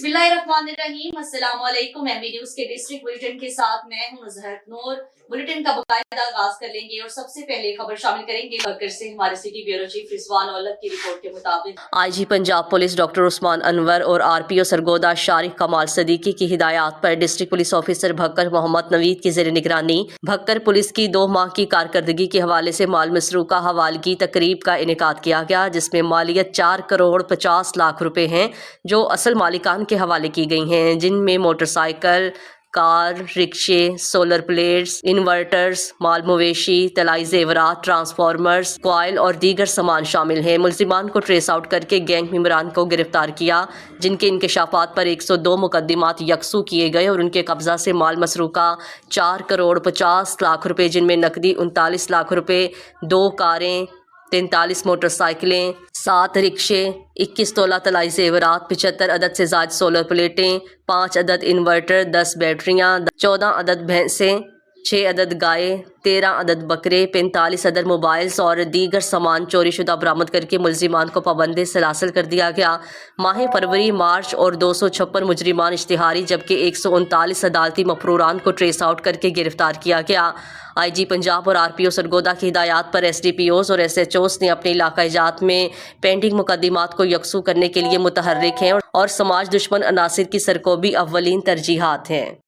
बिस्मिल्लाहिर्रहमानिर्रहीम। अस्सलाम वालेकुम। एमबी न्यूज के डिस्ट्रिक्ट बुलेटिन के साथ मैं हूं ज़हरत नूर। बुलेटिन का बाकायदा आगाज कर लेंगे और सबसे पहले खबर शामिल करेंगे बकर से। हमारे city bureau chief Rizwan Aulakh की रिपोर्ट के मुताबिक IG Punjab police doctor Usman Anwar और आरपीओ सरगोदा शारिक कमाल सदीकी की हिदायत पर district police officer Bhakkar Mohammad Naveed की ज़ेर निगरानी भक्कर पुलिस की 2 माह की कारकर्दगी के हवाले से माल मसरूका हवालगी तकरीब का इनेकाद किया गया, जिसमें मालियत 4 करोड़ 50 लाख रुपए हैं जो असल मालिकान के हवाले की गई हैं, जिनमें मोटरसाइकिल, कार, रिक्शे, सोलर प्लेट्स, इन्वर्टर्स, माल मवेशी, तलाई जेवरात, ट्रांसफार्मर्स, कॉइल और दीगर सामान शामिल हैं। मुल्जिमान को ट्रेस आउट करके गैंग मेंबरान को गिरफ्तार किया, जिनके इंकशाफात पर 102 मुकदमात यकसू किए गए और उनके कब्जा से माल मसरूका 4 करोड़ 50 लाख रुपए, जिनमें नकदी 39 लाख रुपए, 2 कारें, 43 मोटरसाइकिलें, 7 रिक्शे, 21 तोला तलाई जेवरात, 75 अदद से ज़ायद सोलर प्लेटें, 5 अदद इन्वर्टर, 10 बैटरियाँ, 14 अदद भैंसें, 6 अदद गाय, 13 अदद बकरे, 45 अदद मोबाइल्स और दीगर सामान चोरी शुदा बरामद करके मुल्जिमान को पाबंदी सलासल कर दिया गया। माह फरवरी, मार्च और 256 मुजरिमान इश्तिहारी जबकि 139 अदालती मफरूरान को ट्रेस आउट करके गिरफ्तार किया गया। आईजी पंजाब और आरपीओ सरगोदा की हिदायत पर एसडीपीओज और एसएचओज ने अपने इलाका जात में पेंडिंग मुकदमात को यकसू करने के लिए मुतहर्रिक हैं और समाज दुश्मन अनासिर की सरकोबी अव्वलीन तरजीहात हैं।